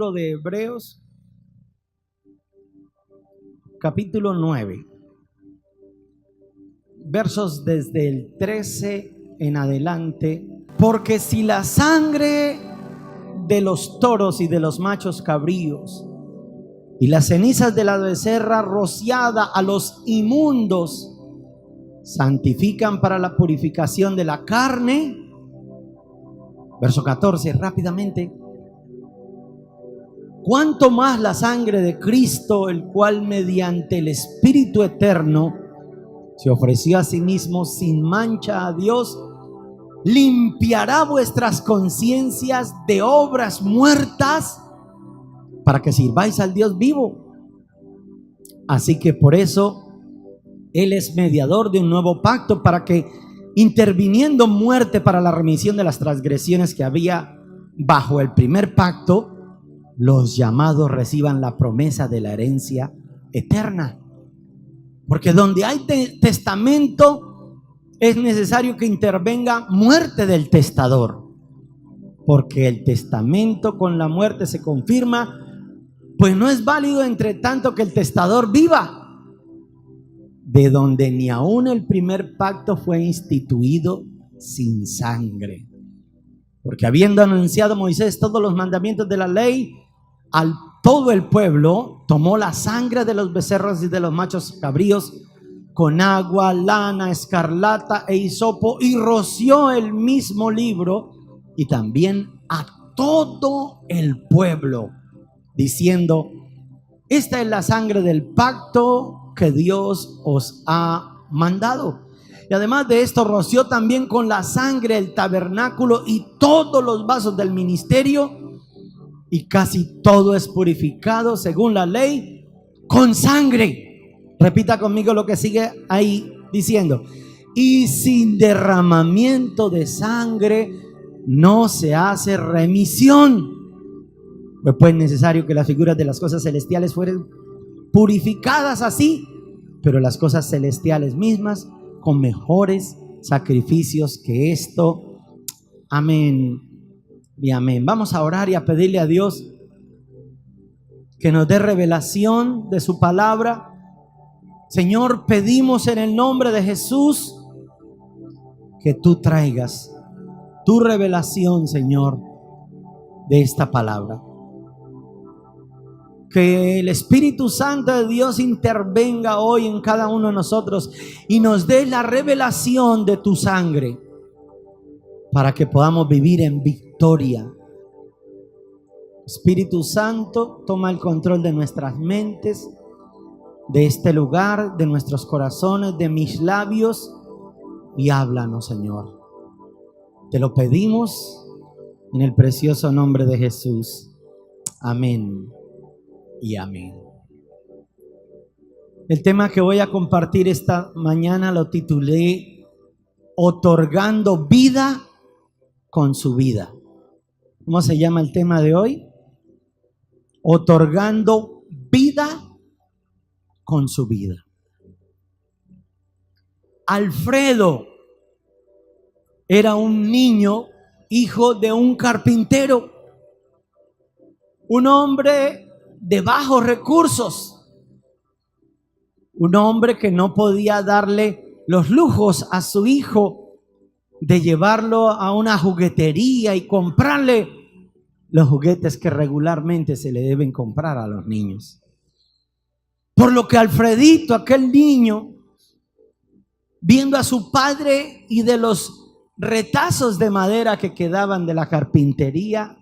libro de Hebreos, capítulo 9, versos desde el 13 en adelante. Porque si la sangre de los toros y de los machos cabríos y las cenizas de la becerra rociada a los inmundos santifican para la purificación de la carne, verso 14, rápidamente, cuánto más la sangre de Cristo, el cual mediante el Espíritu eterno se ofreció a sí mismo sin mancha a Dios, limpiará vuestras conciencias de obras muertas para que sirváis al Dios vivo. Así que por eso Él es mediador de un nuevo pacto, para que, interviniendo muerte para la remisión de las transgresiones que había bajo el primer pacto, los llamados reciban la promesa de la herencia eterna. Porque donde hay testamento es necesario que intervenga muerte del testador, porque el testamento con la muerte se confirma, pues no es válido entre tanto que el testador viva, de donde ni aún el primer pacto fue instituido sin sangre. Porque habiendo anunciado Moisés todos los mandamientos de la ley al todo el pueblo, tomó la sangre de los becerros y de los machos cabríos con agua, lana, escarlata e hisopo, y roció el mismo libro y también a todo el pueblo, diciendo: esta es la sangre del pacto que Dios os ha mandado. Y además de esto, roció también con la sangre el tabernáculo y todos los vasos del ministerio, y casi todo es purificado según la ley con sangre. Repita conmigo lo que sigue ahí diciendo: y sin derramamiento de sangre no se hace remisión. Pues es necesario que las figuras de las cosas celestiales fueran purificadas así, pero las cosas celestiales mismas con mejores sacrificios que esto. Amén y amén. Vamos a orar y a pedirle a Dios que nos dé revelación de su palabra. Señor, pedimos en el nombre de Jesús que tú traigas tu revelación, Señor, de esta palabra. Que el Espíritu Santo de Dios intervenga hoy en cada uno de nosotros y nos dé la revelación de tu sangre, para que podamos vivir en victoria. Espíritu Santo, toma el control de nuestras mentes, de este lugar, de nuestros corazones, de mis labios, y háblanos, Señor. Te lo pedimos en el precioso nombre de Jesús. Amén y amén. El tema que voy a compartir esta mañana lo titulé Otorgando vida con su vida. ¿Cómo se llama el tema de hoy? Otorgando vida con su vida. Alfredo era un niño, hijo de un carpintero, un hombre de bajos recursos, un hombre que no podía darle los lujos a su hijo de llevarlo a una juguetería y comprarle los juguetes que regularmente se le deben comprar a los niños. Por lo que Alfredito, aquel niño, viendo a su padre y de los retazos de madera que quedaban de la carpintería,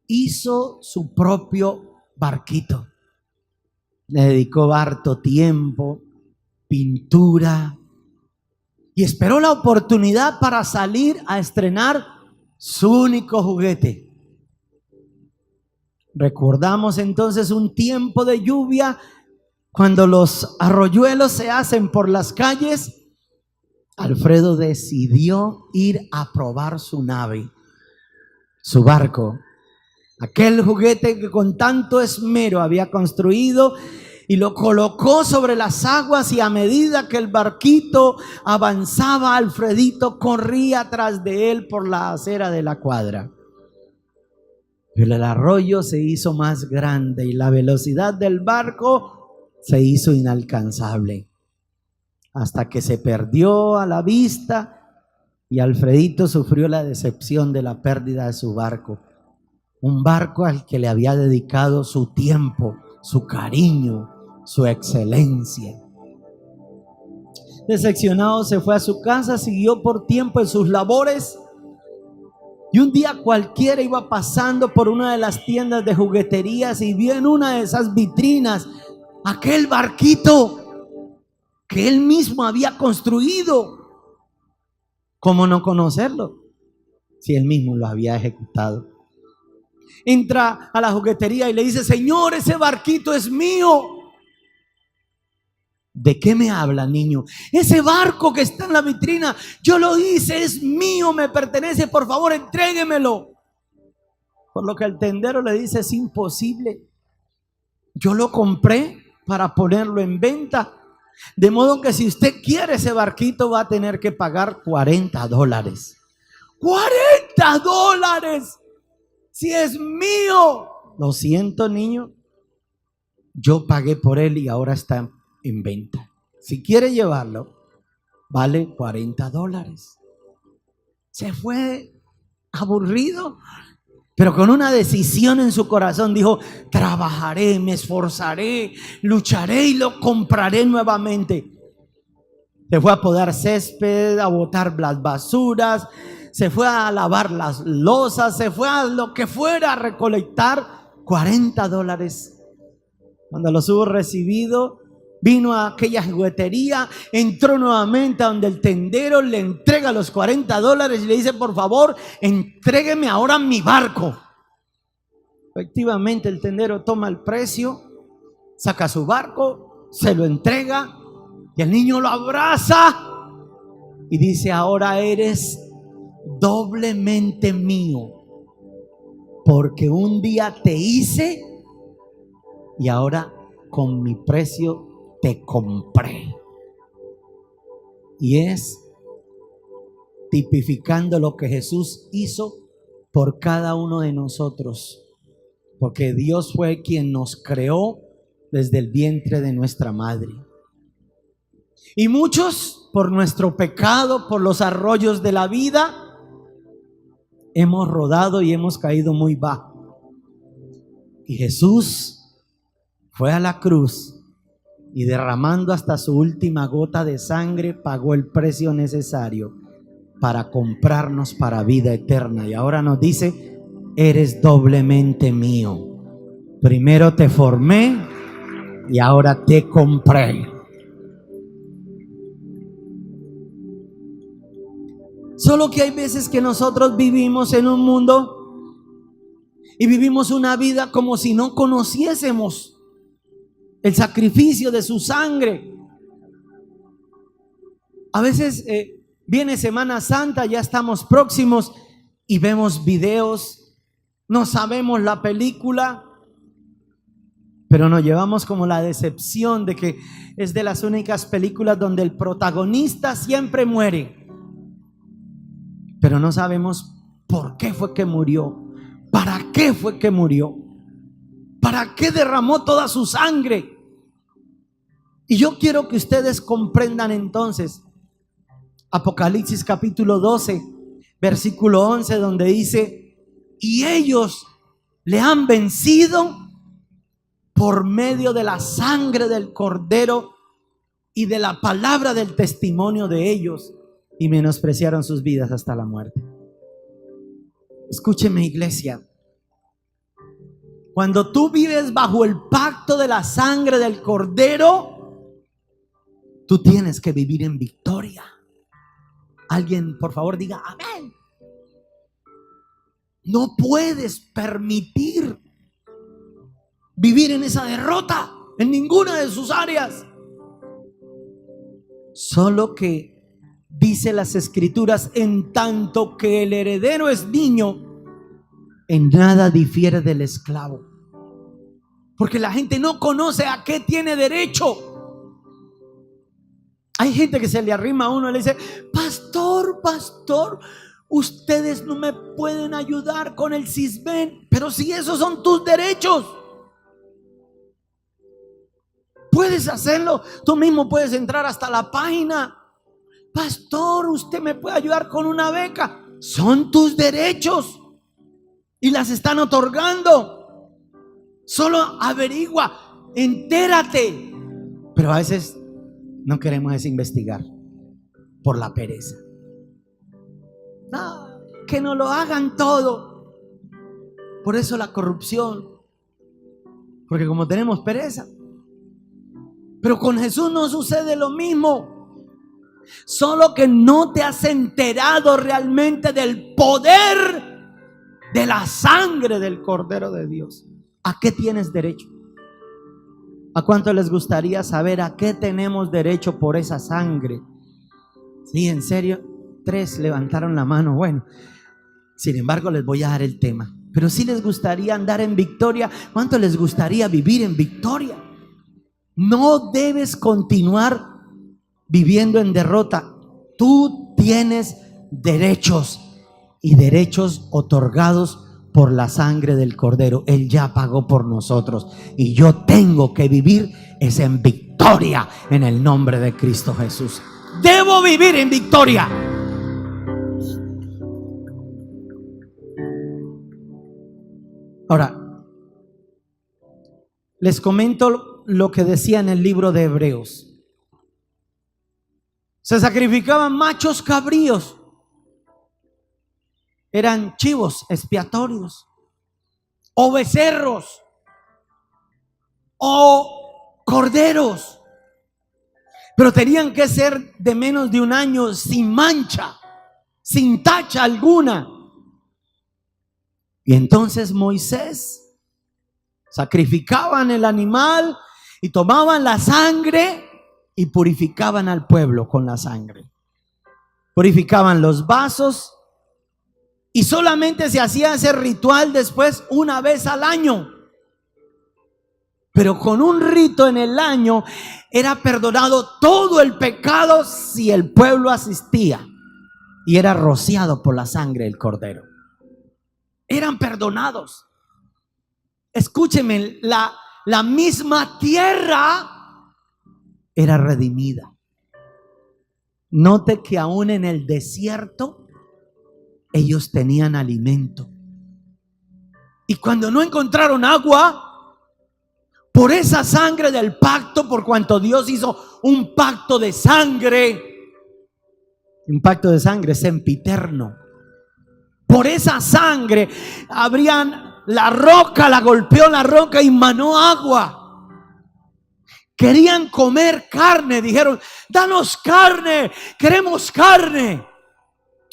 hizo su propio barquito. Le dedicó harto tiempo, pintura, y esperó la oportunidad para salir a estrenar su único juguete. Recordamos entonces un tiempo de lluvia, cuando los arroyuelos se hacen por las calles. Alfredo decidió ir a probar su nave, su barco, aquel juguete que con tanto esmero había construido, y lo colocó sobre las aguas, y a medida que el barquito avanzaba, Alfredito corría tras de él por la acera de la cuadra. Pero el arroyo se hizo más grande y la velocidad del barco se hizo inalcanzable, hasta que se perdió a la vista y Alfredito sufrió la decepción de la pérdida de su barco. Un barco al que le había dedicado su tiempo, su cariño, su excelencia. Decepcionado se fue a su casa, siguió por tiempo en sus labores. Y un día cualquiera iba pasando por una de las tiendas de jugueterías y vio en una de esas vitrinas aquel barquito que él mismo había construido. ¿Cómo no conocerlo si él mismo lo había ejecutado? Entra a la juguetería y le dice: Señor, ese barquito es mío. ¿De qué me habla, niño? Ese barco que está en la vitrina, yo lo hice, es mío, me pertenece, por favor, entréguemelo. Por lo que el tendero le dice: es imposible. Yo lo compré para ponerlo en venta. De modo que si usted quiere ese barquito va a tener que pagar $40. $40. Si es mío. Lo siento, niño. Yo pagué por él y ahora está en venta. Si quiere llevarlo, vale $40. Se fue aburrido, pero con una decisión en su corazón. Dijo: trabajaré, me esforzaré, lucharé y lo compraré nuevamente. Se fue a podar césped, a botar las basuras, se fue a lavar las losas, se fue a lo que fuera a recolectar $40. Cuando los hubo recibido, vino a aquella juguetería, entró nuevamente a donde el tendero, le entrega los $40 y le dice: por favor, entrégueme ahora mi barco. Efectivamente, el tendero toma el precio, saca su barco, se lo entrega y el niño lo abraza y dice: ahora eres doblemente mío, porque un día te hice y ahora con mi precio te compré. Y es tipificando lo que Jesús hizo por cada uno de nosotros, porque Dios fue quien nos creó desde el vientre de nuestra madre. Y muchos, por nuestro pecado, por los arroyos de la vida, hemos rodado y hemos caído muy bajo. Y Jesús fue a la cruz y, derramando hasta su última gota de sangre, pagó el precio necesario para comprarnos para vida eterna. Y ahora nos dice: eres doblemente mío. Primero te formé y ahora te compré. Solo que hay veces que nosotros vivimos en un mundo y vivimos una vida como si no conociésemos el sacrificio de su sangre. A veces viene Semana Santa, ya estamos próximos y vemos videos, no sabemos la película, pero nos llevamos como la decepción de que es de las únicas películas donde el protagonista siempre muere, pero no sabemos por qué fue que murió, para qué fue que murió, para qué derramó toda su sangre. Y yo quiero que ustedes comprendan entonces Apocalipsis capítulo 12, versículo 11, donde dice: y ellos le han vencido por medio de la sangre del Cordero y de la palabra del testimonio de ellos, y menospreciaron sus vidas hasta la muerte. Escúcheme, iglesia. Cuando tú vives bajo el pacto de la sangre del Cordero, tú tienes que vivir en victoria. Alguien, por favor, diga amén. No puedes permitir vivir en esa derrota en ninguna de sus áreas. Solo que dice las Escrituras: en tanto que el heredero es niño, en nada difiere del esclavo. Porque la gente no conoce a qué tiene derecho. Hay gente que se le arrima a uno y le dice: pastor, pastor, Ustedes no me pueden ayudar con el CISBEN, pero si esos son tus derechos, puedes hacerlo. Tú mismo puedes entrar hasta la página. Pastor, usted me puede ayudar con una beca. Son tus derechos y las están otorgando. Solo averigua, entérate. Pero a veces no queremos investigar por la pereza. No, que no lo hagan todo. Por eso la corrupción, porque como tenemos pereza. Pero con Jesús no sucede lo mismo. Solo que no te has enterado realmente del poder de la sangre del Cordero de Dios. ¿A qué tienes derecho? ¿A cuánto les gustaría saber a qué tenemos derecho por esa sangre? Sí, en serio, 3 levantaron la mano. Bueno, sin embargo les voy a dar el tema. Pero si les gustaría andar en victoria, ¿cuánto les gustaría vivir en victoria? No debes continuar viviendo en derrota. Tú tienes derechos, y derechos otorgados por la sangre del Cordero. Él ya pagó por nosotros, y yo tengo que vivir es en victoria en el nombre de Cristo Jesús. Debo vivir en victoria. Ahora, les comento lo que decía en el libro de Hebreos. Se sacrificaban machos cabríos. Eran chivos expiatorios, o becerros, o corderos. Pero tenían que ser de menos de un año, sin mancha, sin tacha alguna. Y entonces Moisés sacrificaban el animal y tomaban la sangre y purificaban al pueblo con la sangre. Purificaban los vasos, y solamente se hacía ese ritual después una vez al año. Pero con un rito en el año era perdonado todo el pecado si el pueblo asistía y era rociado por la sangre del Cordero. Eran perdonados. Escúcheme, la misma tierra era redimida. Note que aún en el desierto ellos tenían alimento. Y cuando no encontraron agua, por esa sangre del pacto, por cuanto Dios hizo un pacto de sangre, un pacto de sangre sempiterno. Por esa sangre abrían la roca, la golpeó la roca y manó agua. Querían comer carne, dijeron: danos carne, queremos carne.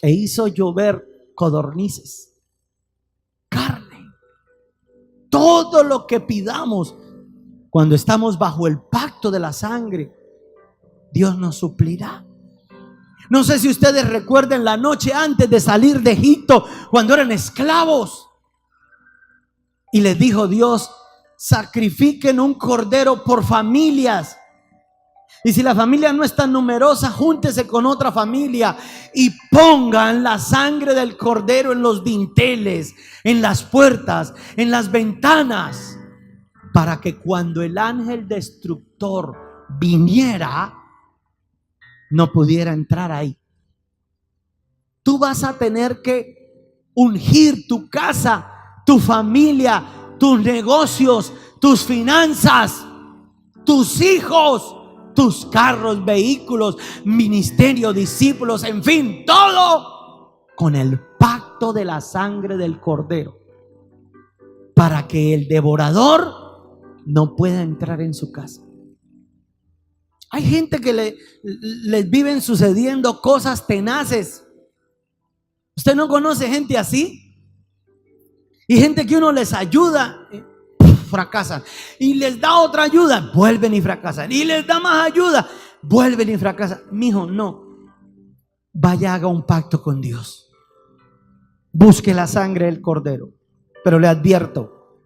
E hizo llover codornices, carne. Todo lo que pidamos cuando estamos bajo el pacto de la sangre, Dios nos suplirá. No sé si ustedes recuerden la noche antes de salir de Egipto, cuando eran esclavos, y les dijo Dios: sacrifiquen un cordero por familias. Y si la familia no es tan numerosa, júntese con otra familia y pongan la sangre del cordero en los dinteles, en las puertas, en las ventanas, para que cuando el ángel destructor viniera, no pudiera entrar ahí. Tú vas a tener que ungir tu casa, tu familia, tus negocios, tus finanzas, tus hijos, tus carros, vehículos, ministerio, discípulos, en fin, todo con el pacto de la sangre del Cordero, para que el devorador no pueda entrar en su casa. Hay gente que les viven sucediendo cosas tenaces. ¿Usted no conoce gente así? Y gente que uno les ayuda, fracasan, y les da otra ayuda, vuelven y fracasan, y les da más ayuda, vuelven y fracasan. Mijo, no, vaya, haga un pacto con Dios, busque la sangre del Cordero. Pero le advierto,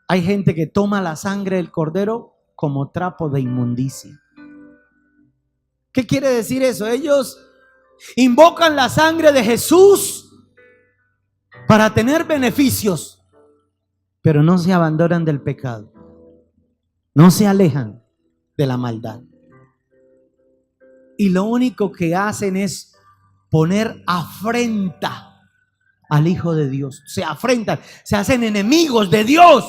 hay gente que toma la sangre del Cordero como trapo de inmundicia. ¿Qué quiere decir eso? Ellos Invocan la sangre de Jesús para tener beneficios, pero no se abandonan del pecado, no se alejan de la maldad. Y lo único que hacen es poner afrenta al Hijo de Dios. Se afrentan, se hacen enemigos de Dios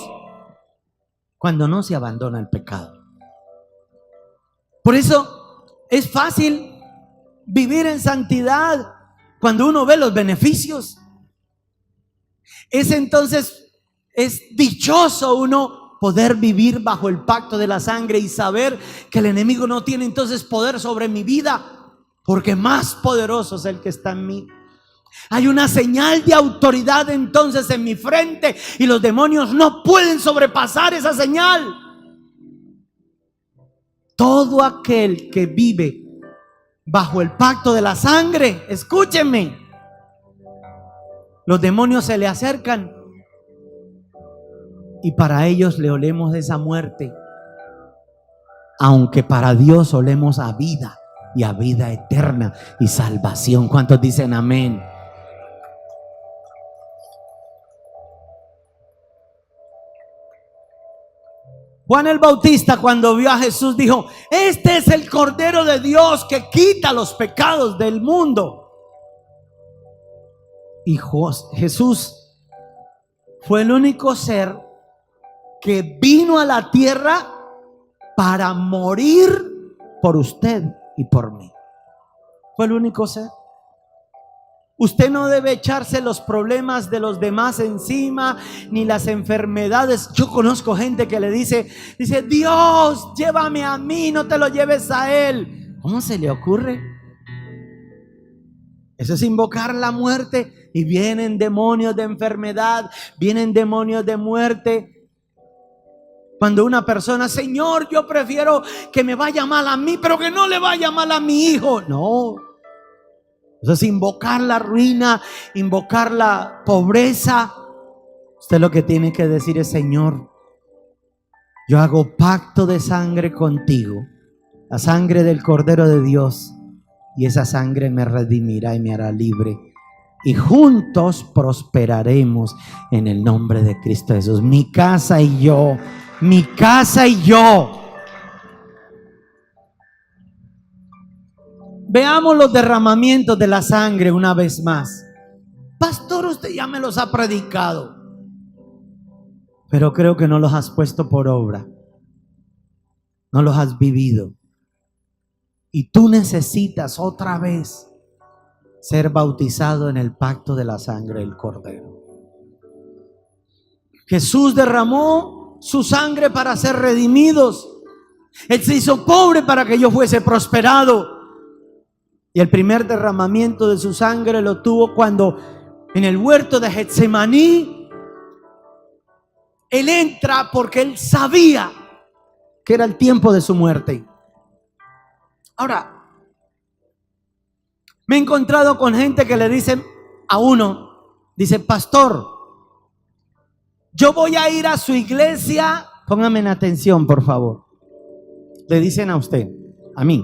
cuando no se abandona el pecado. Por eso es fácil vivir en santidad cuando uno ve los beneficios. Es dichoso uno poder vivir bajo el pacto de la sangre y saber que el enemigo no tiene entonces poder sobre mi vida, porque más poderoso es el que está en mí. Hay una señal de autoridad entonces en mi frente y los demonios no pueden sobrepasar esa señal. Todo aquel que vive bajo el pacto de la sangre, escúchenme, los demonios se le acercan y para ellos le olemos esa muerte, aunque para Dios olemos a vida y a vida eterna y salvación. ¿Cuántos dicen amén? Juan el Bautista, cuando vio a Jesús, dijo: este es el Cordero de Dios que quita los pecados del mundo. Y Jesús fue el único ser que vino a la tierra para morir por usted y por mí. Fue el único ser. Usted no debe echarse los problemas de los demás encima, ni las enfermedades. Yo conozco gente que le dice: Dios, llévame a mí, no te lo lleves a él. ¿Cómo se le ocurre? Eso es invocar la muerte, y vienen demonios de enfermedad, vienen demonios de muerte. Cuando una persona: Señor, yo prefiero que me vaya mal a mí, pero que no le vaya mal a mi hijo. No. Eso es invocar la ruina, invocar la pobreza. Usted lo que tiene que decir es: Señor, yo hago pacto de sangre contigo, la sangre del Cordero de Dios, y esa sangre me redimirá y me hará libre, y juntos prosperaremos en el nombre de Cristo Jesús. Mi casa y yo, mi casa y yo. Veamos los derramamientos de la sangre una vez más. Pastor, usted ya me los ha predicado, pero creo que no los has puesto por obra, no los has vivido. Y tú necesitas otra vez ser bautizado en el pacto de la sangre del Cordero. Jesús derramó su sangre para ser redimidos. Él se hizo pobre para que yo fuese prosperado. Y el primer derramamiento de su sangre lo tuvo cuando en el huerto de Getsemaní Él entra, porque Él sabía que era el tiempo de su muerte. Ahora, me he encontrado con gente que le dicen a uno, dice: pastor, yo voy a ir a su iglesia. Póngame en atención, por favor. Le dicen a usted, a mí: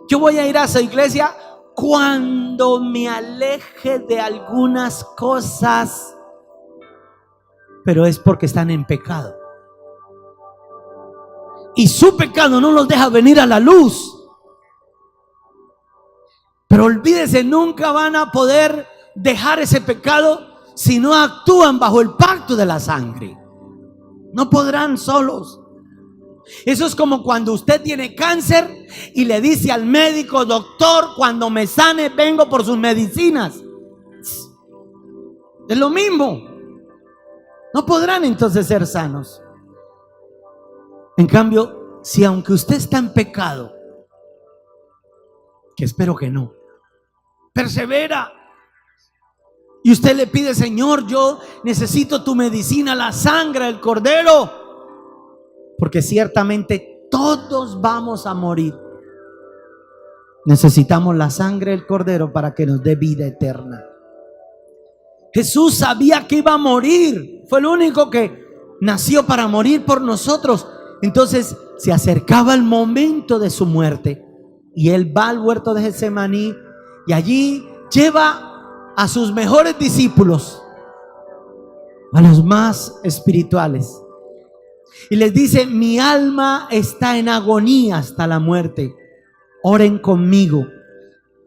yo voy a ir a su iglesia cuando me aleje de algunas cosas, pero es porque están en pecado. Y su pecado no los deja venir a la luz. Pero olvídese, nunca van a poder dejar ese pecado si no actúan bajo el pacto de la sangre. No podrán solos. Eso es como cuando usted tiene cáncer y le dice al médico: doctor, cuando me sane vengo por sus medicinas. Es lo mismo. No podrán entonces ser sanos. En cambio, si aunque usted está en pecado, que espero que no, persevera, y usted le pide: Señor, yo necesito tu medicina, la sangre del Cordero, porque ciertamente todos vamos a morir. Necesitamos la sangre del Cordero para que nos dé vida eterna. Jesús sabía que iba a morir. Fue el único que nació para morir por nosotros. Entonces se acercaba el momento de su muerte y Él va al huerto de Getsemaní Y allí lleva a sus mejores discípulos, a los más espirituales, y les dice: mi alma está en agonía hasta la muerte, oren conmigo,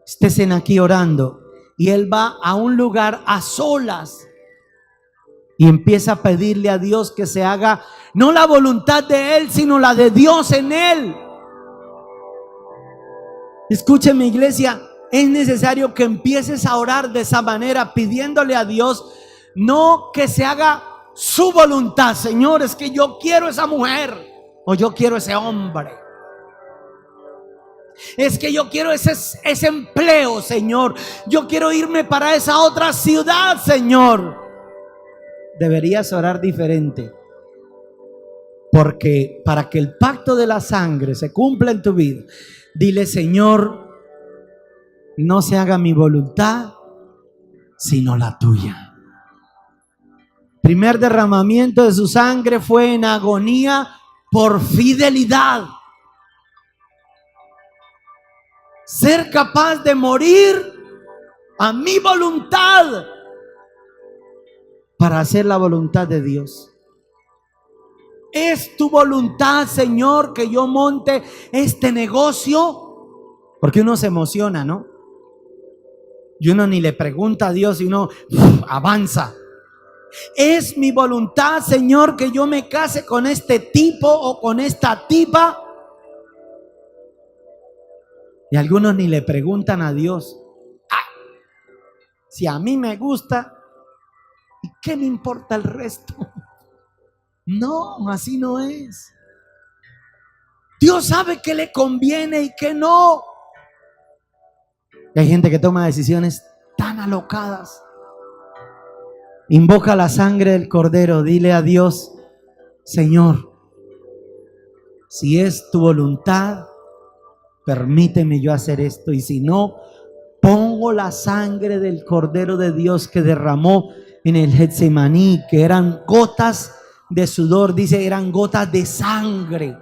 estén aquí orando. Y él va a un lugar a solas y empieza a pedirle a Dios que se haga no la voluntad de él, sino la de Dios en él. Escúcheme, iglesia, es necesario que empieces a orar de esa manera, pidiéndole a Dios no que se haga su voluntad. Señor, es que yo quiero esa mujer, o yo quiero ese hombre, es que yo quiero ese empleo, Señor, yo quiero irme para esa otra ciudad, Señor. Deberías orar diferente, porque para que el pacto de la sangre se cumpla en tu vida, dile: Señor, no se haga mi voluntad, sino la tuya. Primer derramamiento de su sangre fue en agonía por fidelidad. Ser capaz de morir a mi voluntad para hacer la voluntad de Dios. Es tu voluntad, Señor, que yo monte este negocio, porque uno se emociona, ¿no? Y uno ni le pregunta a Dios y uno avanza. Es mi voluntad, Señor, que yo me case con este tipo o con esta tipa. Y algunos ni le preguntan a Dios: si a mí me gusta, ¿y qué me importa el resto? No, así no es. Dios sabe qué le conviene y qué no. Y hay gente que toma decisiones tan alocadas. Invoca la sangre del Cordero, dile a Dios: Señor, si es tu voluntad, permíteme yo hacer esto, y si no, pongo la sangre del Cordero de Dios que derramó en el Getsemaní, que eran gotas de sudor, dice, eran gotas de sangre,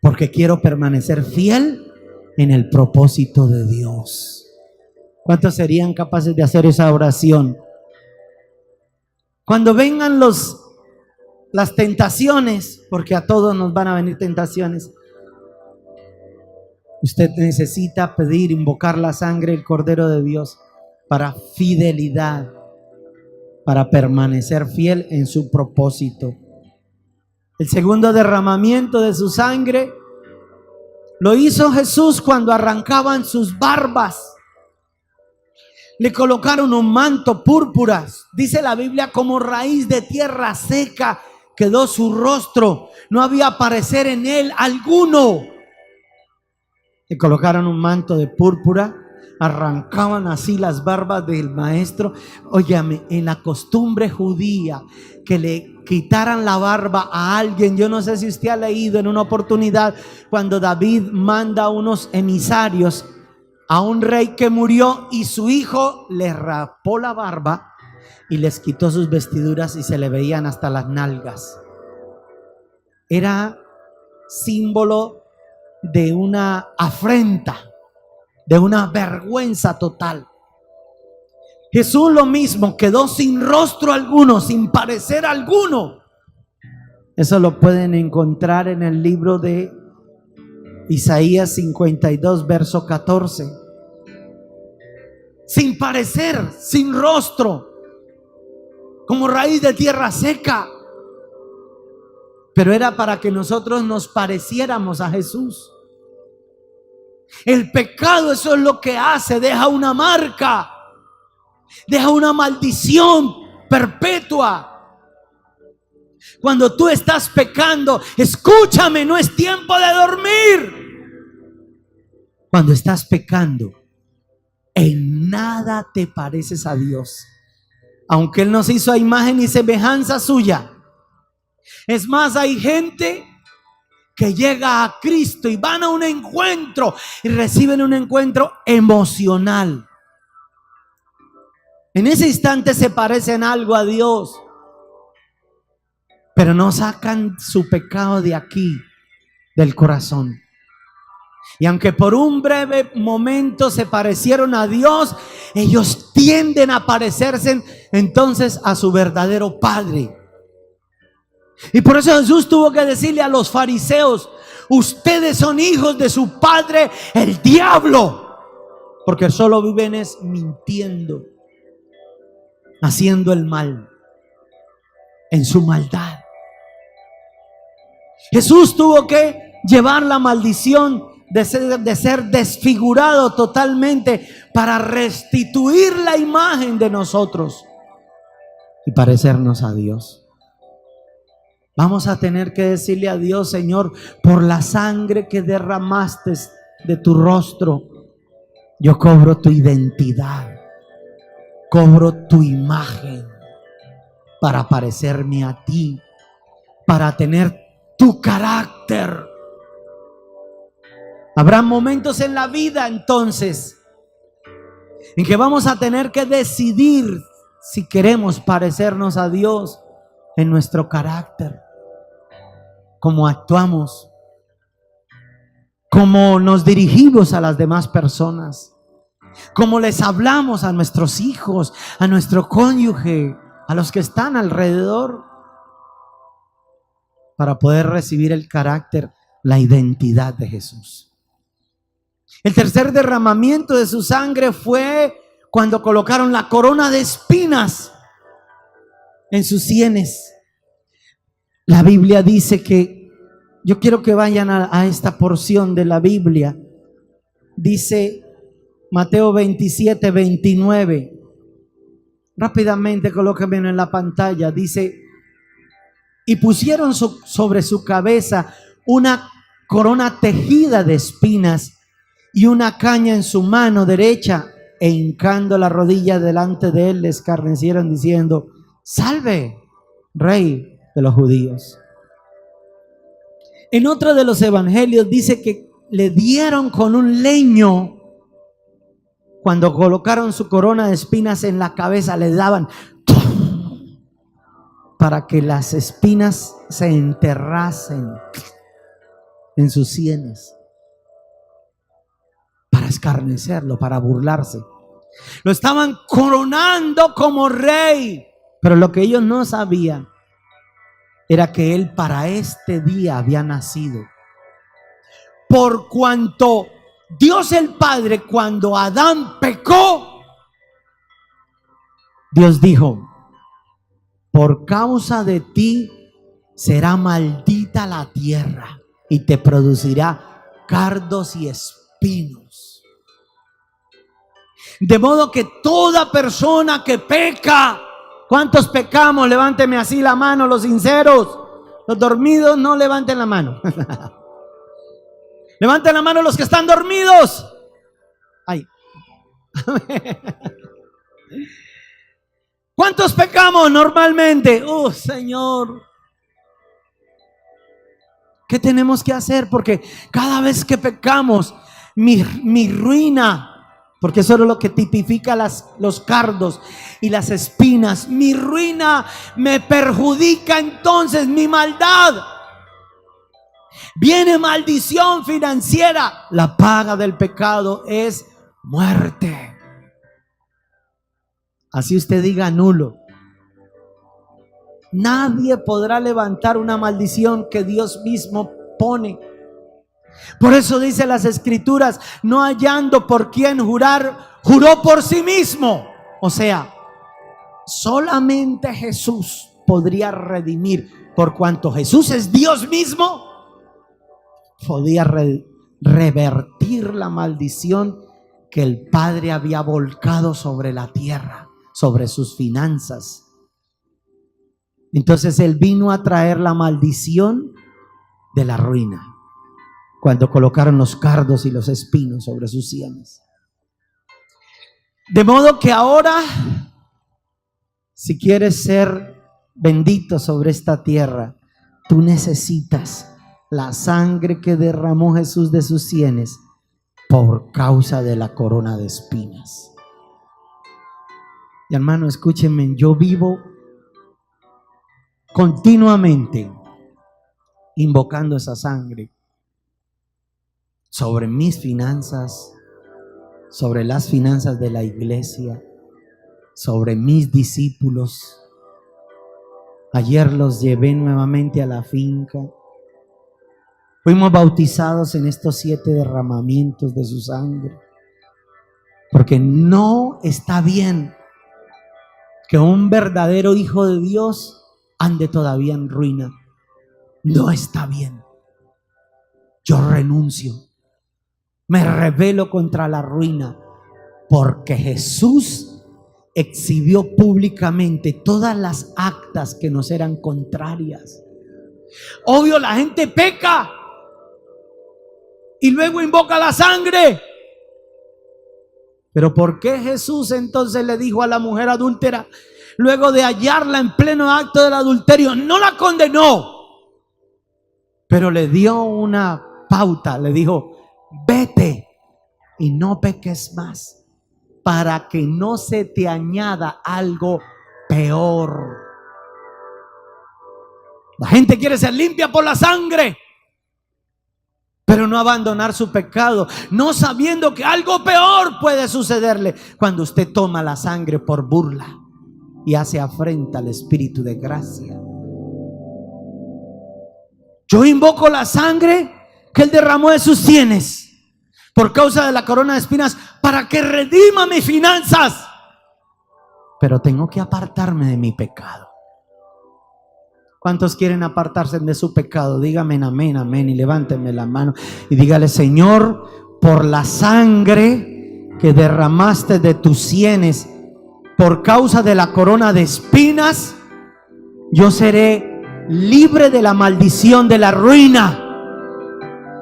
porque quiero permanecer fiel en el propósito de Dios. ¿Cuántos serían capaces de hacer esa oración? Cuando vengan las tentaciones, porque a todos nos van a venir tentaciones, usted necesita pedir, invocar la sangre del Cordero de Dios para fidelidad, para permanecer fiel en su propósito. El segundo derramamiento de su sangre lo hizo Jesús cuando arrancaban sus barbas. Le colocaron un manto púrpura. Dice la Biblia: como raíz de tierra seca quedó su rostro, no había parecer en él alguno. Le colocaron un manto de púrpura, arrancaban así las barbas del maestro. Óyame, en la costumbre judía, que le quitaran la barba a alguien, yo no sé si usted ha leído en una oportunidad cuando David manda unos emisarios a un rey que murió y su hijo le rapó la barba y les quitó sus vestiduras y se le veían hasta las nalgas. Era símbolo de una afrenta, de una vergüenza total. Jesús lo mismo, quedó sin rostro alguno, sin parecer alguno. Eso lo pueden encontrar en el libro de Isaías 52, verso 14. Sin parecer, sin rostro, como raíz de tierra seca. Pero era para que nosotros nos pareciéramos a Jesús. El pecado, eso es lo que hace, deja una marca, deja una maldición perpetua. Cuando tú estás pecando, escúchame, no es tiempo de dormir. Cuando estás pecando, en nada te pareces a Dios, aunque Él nos hizo a imagen y semejanza suya. Es más, hay gente que llega a Cristo y van a un encuentro y reciben un encuentro emocional. En ese instante se parecen algo a Dios, pero no sacan su pecado de aquí, del corazón. Y aunque por un breve momento se parecieron a Dios, ellos tienden a parecerse entonces a su verdadero Padre. Y por eso Jesús tuvo que decirle a los fariseos: ustedes son hijos de su padre el diablo, porque solo viven es mintiendo, haciendo el mal, en su maldad. Jesús tuvo que llevar la maldición de ser desfigurado totalmente para restituir la imagen de nosotros y parecernos a Dios. Vamos a tener que decirle a Dios: Señor, por la sangre que derramaste de tu rostro, yo cobro tu identidad, cobro tu imagen para parecerme a ti, para tener tu carácter. Habrá momentos en la vida entonces en que vamos a tener que decidir si queremos parecernos a Dios en nuestro carácter, cómo actuamos, cómo nos dirigimos a las demás personas, cómo les hablamos a nuestros hijos, a nuestro cónyuge, a los que están alrededor, para poder recibir el carácter, la identidad de Jesús. El tercer derramamiento de su sangre fue cuando colocaron la corona de espinas en sus sienes. La Biblia dice que, yo quiero que vayan a esta porción de la Biblia. Dice Mateo 27, 29. Rápidamente, colóquenme en la pantalla. Dice: y pusieron sobre su cabeza una corona tejida de espinas y una caña en su mano derecha, e hincando la rodilla delante de él, le escarnecieron diciendo: salve, Rey de los judíos. En otro de los evangelios dice que le dieron con un leño. Cuando colocaron su corona de espinas en la cabeza, le daban para que las espinas se enterrasen en sus sienes, para escarnecerlo, para burlarse. Lo estaban coronando como rey, pero lo que ellos no sabían era que él para este día había nacido. Por cuanto Dios el Padre, cuando Adán pecó, Dios dijo: por causa de ti será maldita la tierra y te producirá cardos y espinos. De modo que toda persona que peca, ¿cuántos pecamos? Levánteme así la mano, los sinceros. Los dormidos no levanten la mano. Levanten la mano los que están dormidos. Ay. ¿Cuántos pecamos normalmente? Oh, Señor, ¿qué tenemos que hacer? Porque cada vez que pecamos, mi ruina, porque eso es lo que tipifica los cardos y las espinas, mi ruina me perjudica entonces mi maldad. Viene maldición financiera. La paga del pecado es muerte. Así usted diga nulo. Nadie podrá levantar una maldición que Dios mismo pone. Por eso dice las Escrituras: no hallando por quien jurar, juró por sí mismo. O sea, solamente Jesús podría redimir. Por cuanto Jesús es Dios mismo, podía revertir la maldición que el Padre había volcado sobre la tierra, sobre sus finanzas. Entonces Él vino a traer la maldición de la ruina cuando colocaron los cardos y los espinos sobre sus sienes. De modo que ahora, si quieres ser bendito sobre esta tierra, tú necesitas la sangre que derramó Jesús de sus sienes por causa de la corona de espinas. Y hermano, escúchenme, yo vivo continuamente invocando esa sangre. sobre mis finanzas, sobre las finanzas de la iglesia, sobre mis discípulos. Ayer los llevé nuevamente a la finca. Fuimos bautizados en estos 7 derramamientos de su sangre. Porque no está bien que un verdadero hijo de Dios ande todavía en ruina. No está bien. Yo renuncio. Me rebelo contra la ruina. Porque Jesús exhibió públicamente todas las actas que nos eran contrarias. Obvio, la gente peca y luego invoca la sangre. Pero ¿por qué Jesús entonces le dijo a la mujer adúltera, luego de hallarla en pleno acto del adulterio? No la condenó, pero le dio una pauta. Le dijo: vete y no peques más, para que no se te añada algo peor. La gente quiere ser limpia por la sangre, pero no abandonar su pecado, no sabiendo que algo peor puede sucederle cuando usted toma la sangre por burla y hace afrenta al Espíritu de gracia. Yo invoco la sangre que Él derramó de sus sienes por causa de la corona de espinas, para que redima mis finanzas. Pero tengo que apartarme de mi pecado. ¿Cuántos quieren apartarse de su pecado? Dígame amén, amén, y levántenme la mano y dígale: Señor, por la sangre que derramaste de tus sienes por causa de la corona de espinas, yo seré libre de la maldición de la ruina.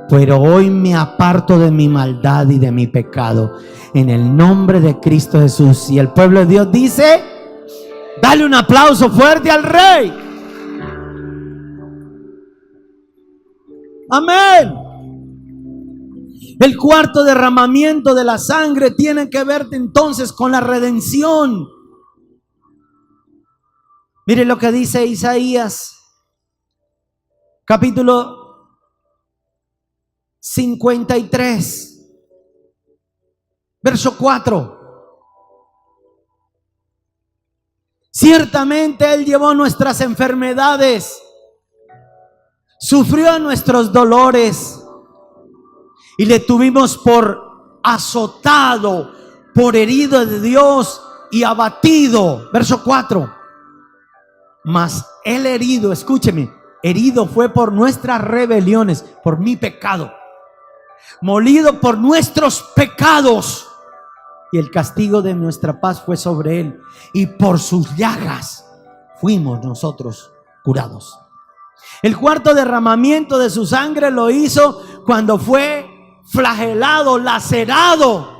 Pero hoy me aparto de mi maldad y de mi pecado, en el nombre de Cristo Jesús. Y el pueblo de Dios dice: dale un aplauso fuerte al Rey. Amén. El cuarto derramamiento de la sangre tiene que ver entonces con la redención. Mire lo que dice Isaías, capítulo 53, verso 4. Ciertamente Él llevó nuestras enfermedades, sufrió nuestros dolores, y le tuvimos por azotado, por herido de Dios y abatido. Verso 4. Mas Él herido, escúcheme, herido fue por nuestras rebeliones, por mi pecado, molido por nuestros pecados, y el castigo de nuestra paz fue sobre Él, y por sus llagas fuimos nosotros curados. El cuarto derramamiento de su sangre lo hizo cuando fue flagelado, lacerado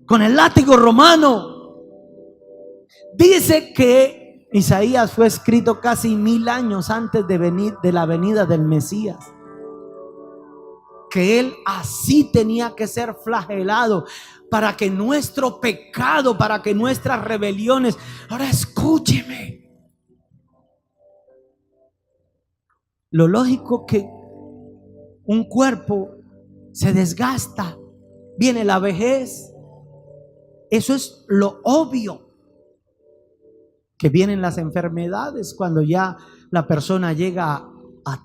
con el látigo romano. Dice que Isaías fue escrito casi 1000 años antes de la venida del Mesías, que Él así tenía que ser flagelado para que nuestro pecado, para que nuestras rebeliones. Ahora escúcheme. Lo lógico que un cuerpo se desgasta, viene la vejez. Eso es lo obvio. Que vienen las enfermedades cuando ya la persona llega a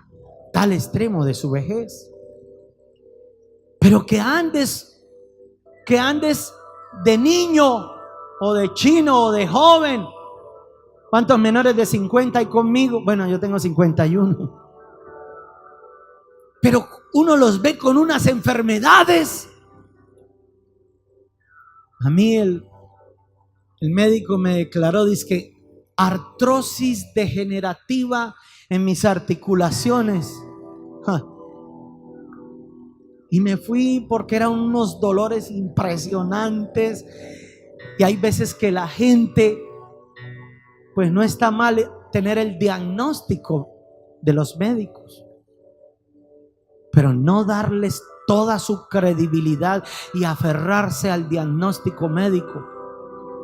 tal extremo de su vejez. Pero que andes de niño o de chino o de joven. ¿Cuántos menores de 50 hay conmigo? Bueno, yo tengo 51. Pero uno los ve con unas enfermedades. A mí el médico me declaró, dice que artrosis degenerativa en mis articulaciones. Y me fui porque eran unos dolores impresionantes. Y hay veces que la gente, pues no está mal tener el diagnóstico de los médicos, pero no darles toda su credibilidad y aferrarse al diagnóstico médico.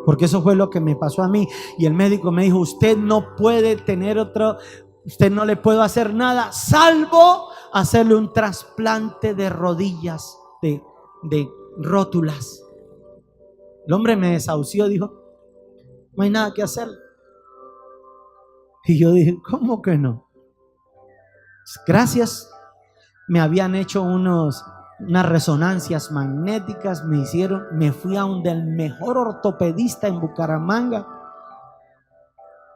Porque eso fue lo que me pasó a mí. Y el médico me dijo: usted no puede tener otro, usted no le puedo hacer nada salvo hacerle un trasplante de rodillas, de rótulas. El hombre me desahució, dijo, no hay nada que hacer. Y yo dije, ¿cómo que no? Gracias, me habían hecho unas resonancias magnéticas, me fui a donde el mejor ortopedista en Bucaramanga,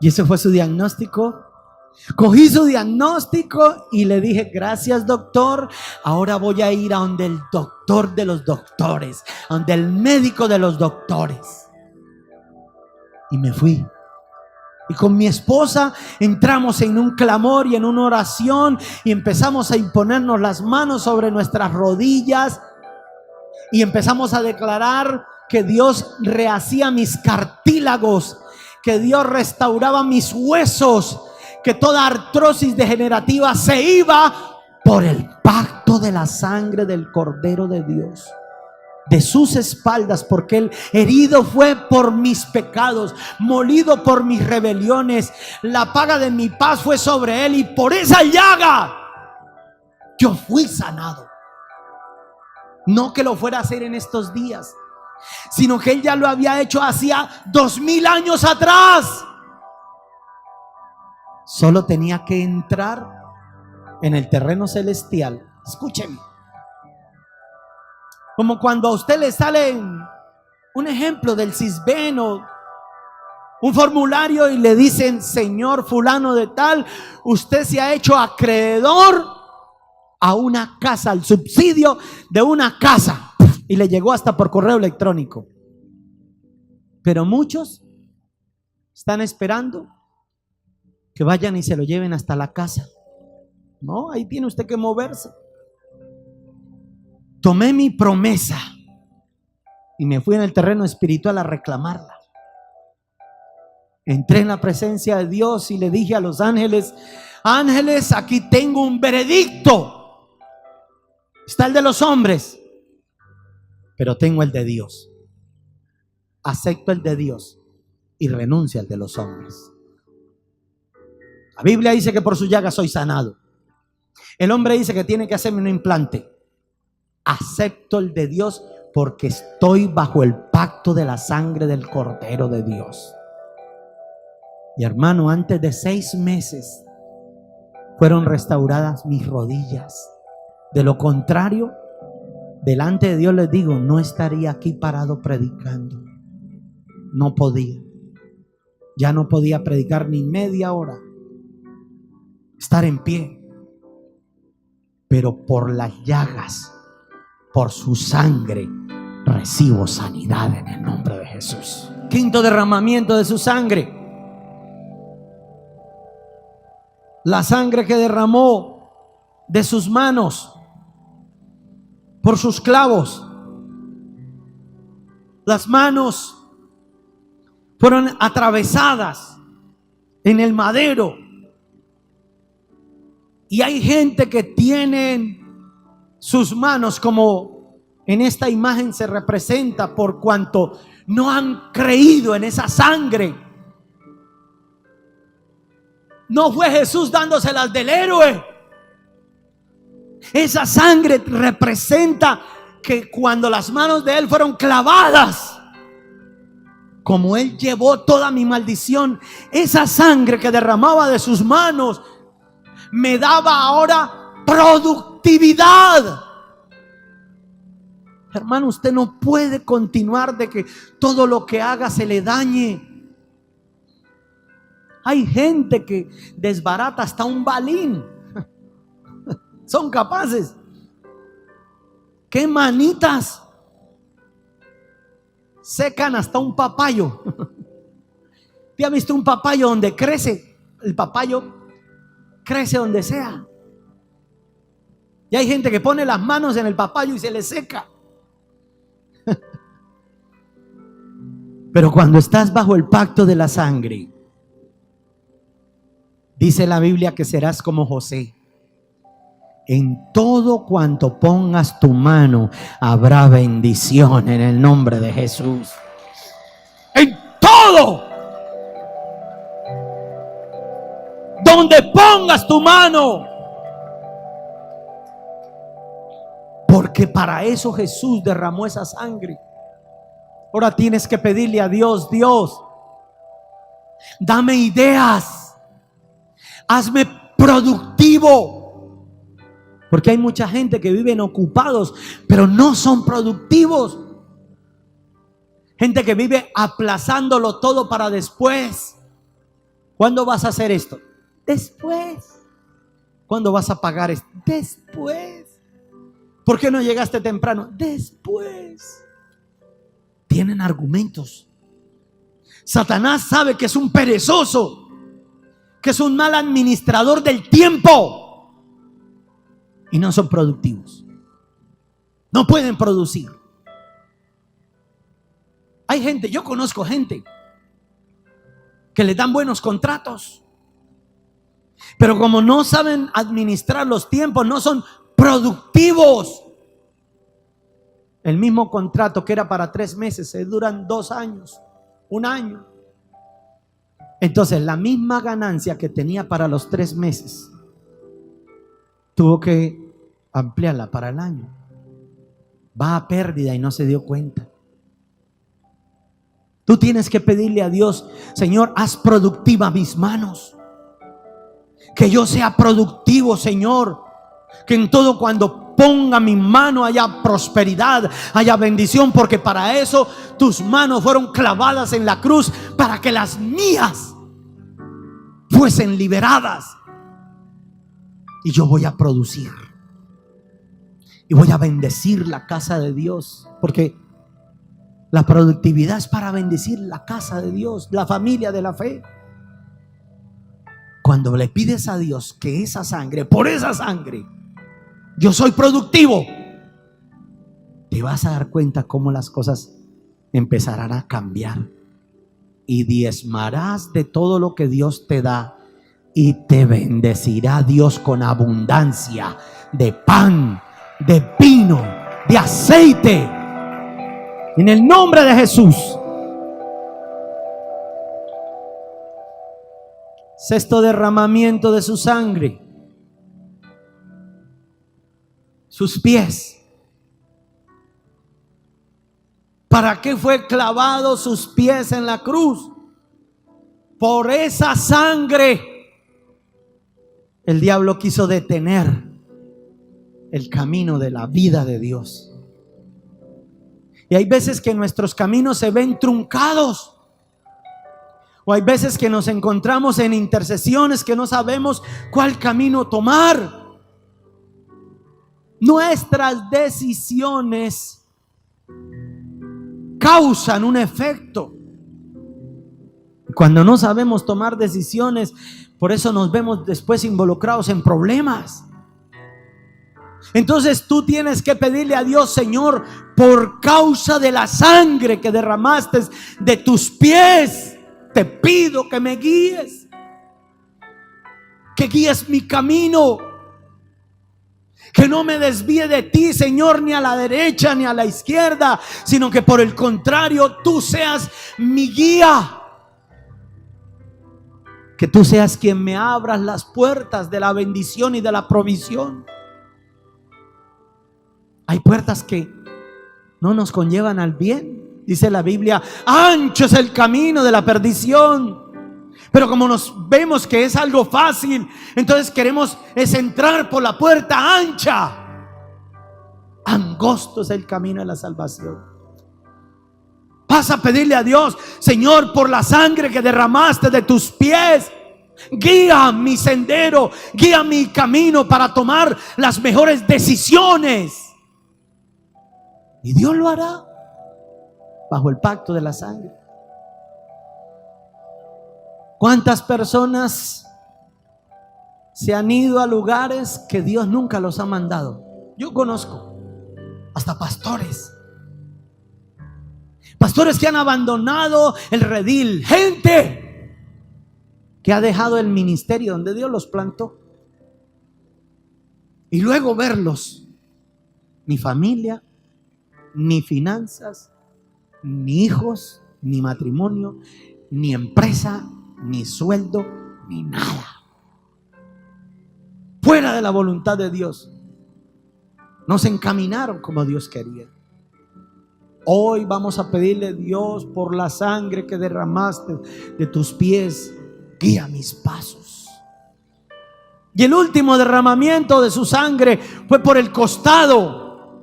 y ese fue su diagnóstico. Cogí su diagnóstico y le dije, gracias doctor, ahora voy a ir a donde el doctor de los doctores, a donde el médico de los doctores. Y me fui. Y con mi esposa entramos en un clamor y en una oración y empezamos a imponernos las manos sobre nuestras rodillas y empezamos a declarar que Dios rehacía mis cartílagos, que Dios restauraba mis huesos, que toda artrosis degenerativa se iba por el pacto de la sangre del Cordero de Dios. De sus espaldas, porque Él herido fue por mis pecados, molido por mis rebeliones. La paga de mi paz fue sobre Él y por esa llaga yo fui sanado. No que lo fuera a hacer en estos días, sino que Él ya lo había hecho hacía 2000 años atrás. Solo tenía que entrar en el terreno celestial. Escúcheme. Como cuando a usted le sale un ejemplo del CISBEN o un formulario y le dicen, señor fulano de tal, usted se ha hecho acreedor a una casa, al subsidio de una casa, y le llegó hasta por correo electrónico. Pero muchos están esperando que vayan y se lo lleven hasta la casa. No, ahí tiene usted que moverse. Tomé mi promesa y me fui en el terreno espiritual a reclamarla. Entré en la presencia de Dios y le dije a los ángeles, ángeles, aquí tengo un veredicto. Está el de los hombres, pero tengo el de Dios. Acepto el de Dios y renuncio al de los hombres. La Biblia dice que por su llaga soy sanado. El hombre dice que tiene que hacerme un implante. Acepto el de Dios porque estoy bajo el pacto de la sangre del Cordero de Dios. Y hermano, antes de 6 meses fueron restauradas mis rodillas. De lo contrario, delante de Dios les digo, no estaría aquí parado predicando. No podía. Ya no podía predicar ni media hora. Estar en pie. Pero por las llagas, por su sangre, recibo sanidad en el nombre de Jesús. Quinto derramamiento de su sangre. La sangre que derramó de sus manos por sus clavos. Las manos fueron atravesadas en el madero. Y hay gente que tiene sus manos, como en esta imagen se representa, por cuanto no han creído en esa sangre. No fue Jesús dándoselas del héroe. Esa sangre representa que cuando las manos de Él fueron clavadas, como Él llevó toda mi maldición, esa sangre que derramaba de sus manos me daba ahora productividad. Hermano, usted no puede continuar de que todo lo que haga se le dañe. Hay gente que desbarata hasta un balín. Son capaces. ¿Qué manitas? Secan hasta un papayo. ¿Te has visto un papayo donde crece? El papayo crece donde sea. Y hay gente que pone las manos en el papayo y se le seca. Pero cuando estás bajo el pacto de la sangre, dice la Biblia que serás como José. En todo cuanto pongas tu mano habrá bendición en el nombre de Jesús. En todo. Donde pongas tu mano porque para eso Jesús derramó esa sangre. Ahora tienes que pedirle a Dios: Dios, dame ideas, hazme productivo. Porque hay mucha gente que viven ocupados, pero no son productivos. Gente que vive aplazándolo todo para después. ¿Cuándo vas a hacer esto? Después. ¿Cuándo vas a pagar esto? Después. ¿Por qué no llegaste temprano? Después. Tienen argumentos. Satanás sabe que es un perezoso, que es un mal administrador del tiempo, y no son productivos. No pueden producir. Hay gente, yo conozco gente que le dan buenos contratos, pero como no saben administrar los tiempos, no son productivos. El mismo contrato que era para 3 meses se duran 2 años, 1 año. Entonces la misma ganancia que tenía para los 3 meses tuvo que ampliarla para el año. Va a pérdida y no se dio cuenta. Tú tienes que pedirle a Dios: Señor, haz productiva mis manos. Que yo sea productivo, Señor. Que en todo, cuando ponga mi mano, haya prosperidad, haya bendición. Porque para eso tus manos fueron clavadas en la cruz, para que las mías fuesen liberadas. Y yo voy a producir. Y voy a bendecir la casa de Dios. Porque la productividad es para bendecir la casa de Dios, la familia de la fe. Cuando le pides a Dios que esa sangre, por esa sangre, yo soy productivo, te vas a dar cuenta cómo las cosas empezarán a cambiar. Y diezmarás de todo lo que Dios te da, y te bendecirá Dios con abundancia de pan, de vino, de aceite. En el nombre de Jesús. Sexto derramamiento de su sangre. Sus pies. ¿Para qué fue clavado sus pies en la cruz? Por esa sangre. El diablo quiso detener el camino de la vida de Dios. Y hay veces que nuestros caminos se ven truncados. O hay veces que nos encontramos en intercesiones que no sabemos cuál camino tomar. Nuestras decisiones causan un efecto. Cuando no sabemos tomar decisiones, por eso nos vemos después involucrados en problemas. Entonces tú tienes que pedirle a Dios: Señor, por causa de la sangre que derramaste de tus pies, te pido que me guíes, que guíes mi camino, que no me desvíe de ti, Señor, ni a la derecha ni a la izquierda, sino que por el contrario tú seas mi guía. Que tú seas quien me abras las puertas de la bendición y de la provisión. Hay puertas que no nos conllevan al bien. Dice la Biblia: ancho es el camino de la perdición. Pero como nos vemos que es algo fácil, entonces queremos entrar por la puerta ancha. Angosto es el camino de la salvación. Vas a pedirle a Dios: Señor, por la sangre que derramaste de tus pies, guía mi sendero, guía mi camino para tomar las mejores decisiones. Y Dios lo hará bajo el pacto de la sangre. ¿Cuántas personas se han ido a lugares que Dios nunca los ha mandado? Yo conozco hasta pastores que han abandonado el redil, gente que ha dejado el ministerio donde Dios los plantó, y luego verlos, ni familia, ni finanzas, ni hijos, ni matrimonio, ni empresa, ni sueldo, ni nada, fuera de la voluntad de Dios. no se encaminaron como Dios quería. Hoy vamos a pedirle a Dios, por la sangre que derramaste de tus pies, guía mis pasos. Y el último derramamiento de su sangre fue por el costado.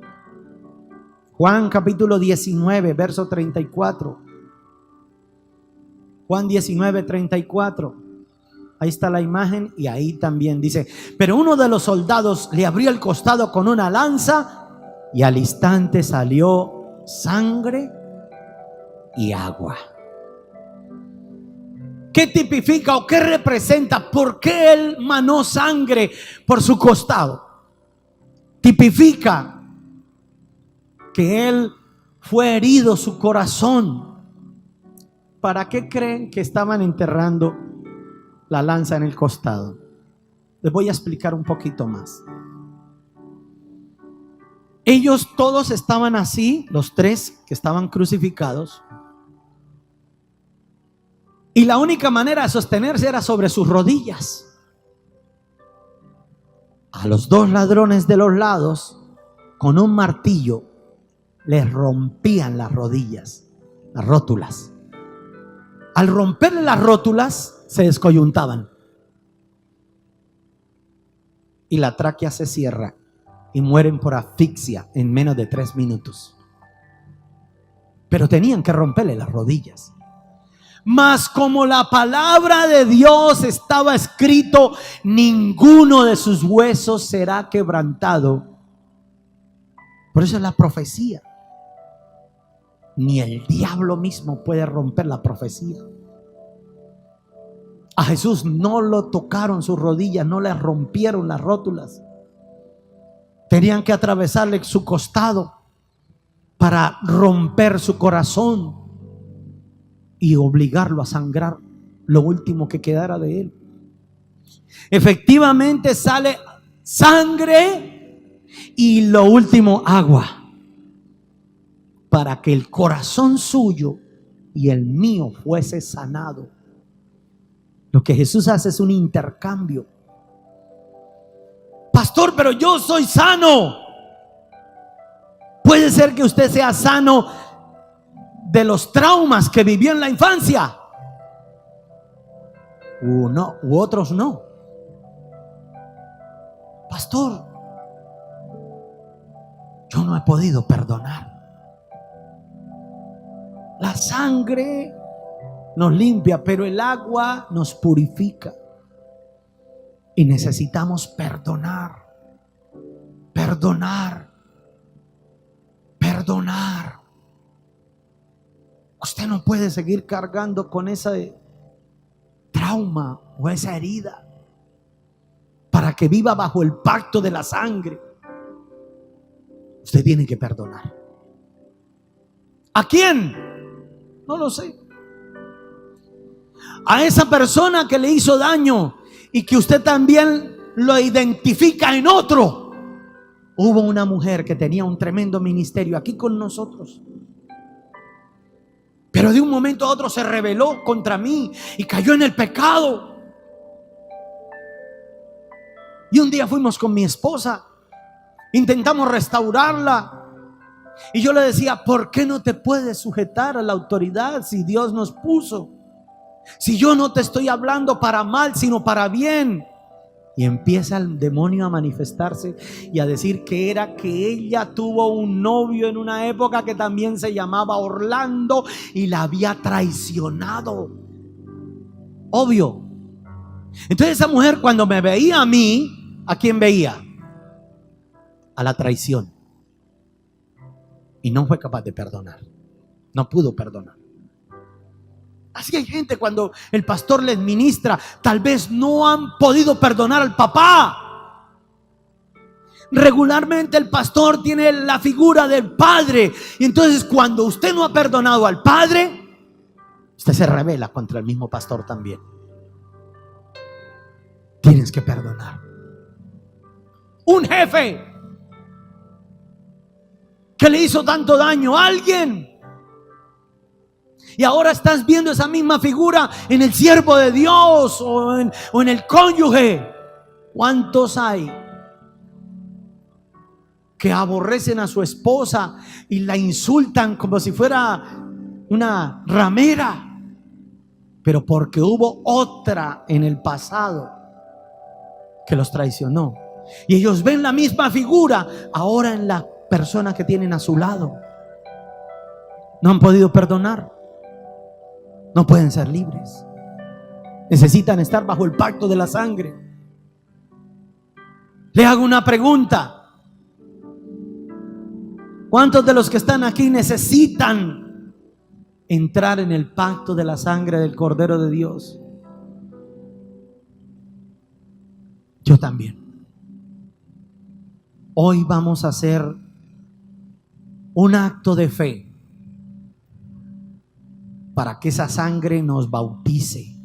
Juan capítulo 19, verso 34. Juan 19, 34. Ahí está la imagen y ahí también dice: pero uno de los soldados le abrió el costado con una lanza y al instante salió sangre y agua. ¿Qué tipifica o qué representa? ¿Por qué él manó sangre por su costado? Tipifica que él fue herido su corazón. ¿Para qué creen que estaban enterrando la lanza en el costado? Les voy a explicar un poquito más. Ellos todos estaban así, los tres que estaban crucificados, y la única manera de sostenerse era sobre sus rodillas. A los dos ladrones de los lados, con un martillo, les rompían las rodillas, las rótulas. Al romperle las rótulas, se descoyuntaban y la tráquea se cierra y mueren por asfixia en menos de 3 minutos. Pero tenían que romperle las rodillas. Mas como la palabra de Dios estaba escrito, ninguno de sus huesos será quebrantado. Por eso es la profecía. Ni el diablo mismo puede romper la profecía. A Jesús no lo tocaron sus rodillas, no le rompieron las rótulas. Tenían que atravesarle su costado para romper su corazón y obligarlo a sangrar lo último que quedara de él. Efectivamente sale sangre y lo último agua, para que el corazón suyo y el mío fuese sanado. Lo que Jesús hace es un intercambio. Pastor, pero yo soy sano. Puede ser que usted sea sano de los traumas que vivió en la infancia, u otros no. Pastor, yo no he podido perdonar. La sangre nos limpia, pero el agua nos purifica. Y necesitamos perdonar. Usted no puede seguir cargando con ese trauma o esa herida para que viva bajo el pacto de la sangre. Usted tiene que perdonar. ¿A quién? No lo sé. A esa persona que le hizo daño y que usted también lo identifica en otro. Hubo una mujer que tenía un tremendo ministerio aquí con nosotros, pero de un momento a otro se rebeló contra mí y cayó en el pecado. Y un día fuimos con mi esposa, intentamos restaurarla, y yo le decía: ¿por qué no te puedes sujetar a la autoridad si Dios nos puso? Si yo no te estoy hablando para mal, sino para bien. Y empieza el demonio a manifestarse y a decir que era que ella tuvo un novio en una época que también se llamaba Orlando y la había traicionado. Obvio. Entonces esa mujer, cuando me veía a mí, ¿a quién veía? A la traición. Y no fue capaz de perdonar. No pudo perdonar. Así hay gente, cuando el pastor les ministra, tal vez no han podido perdonar al papá. Regularmente el pastor tiene la figura del padre, y entonces cuando usted no ha perdonado al padre, usted se rebela contra el mismo pastor también. Tienes que perdonar. Un jefe que le hizo tanto daño a alguien, y ahora estás viendo esa misma figura en el siervo de Dios o en el cónyuge. ¿Cuántos hay que aborrecen a su esposa y la insultan como si fuera una ramera, pero porque hubo otra en el pasado que los traicionó. Y ellos ven la misma figura ahora en la persona que tienen a su lado. No han podido perdonar. No pueden ser libres. Necesitan estar bajo el pacto de la sangre. Le hago una pregunta. ¿Cuántos de los que están aquí necesitan entrar en el pacto de la sangre del Cordero de Dios? Yo también. Hoy vamos a hacer un acto de fe para que esa sangre nos bautice,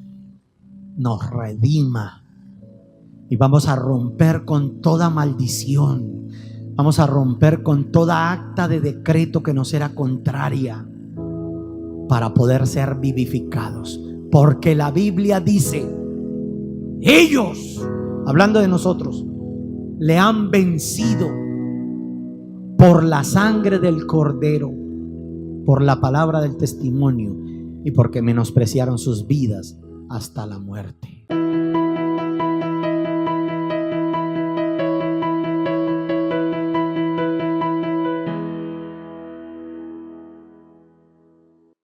nos redima, y vamos a romper con toda maldición. Vamos a romper con toda acta de decreto que nos era contraria, para poder ser vivificados. Porque la Biblia dice: ellos, hablando de nosotros, le han vencido por la sangre del Cordero, por la palabra del testimonio y porque menospreciaron sus vidas hasta la muerte.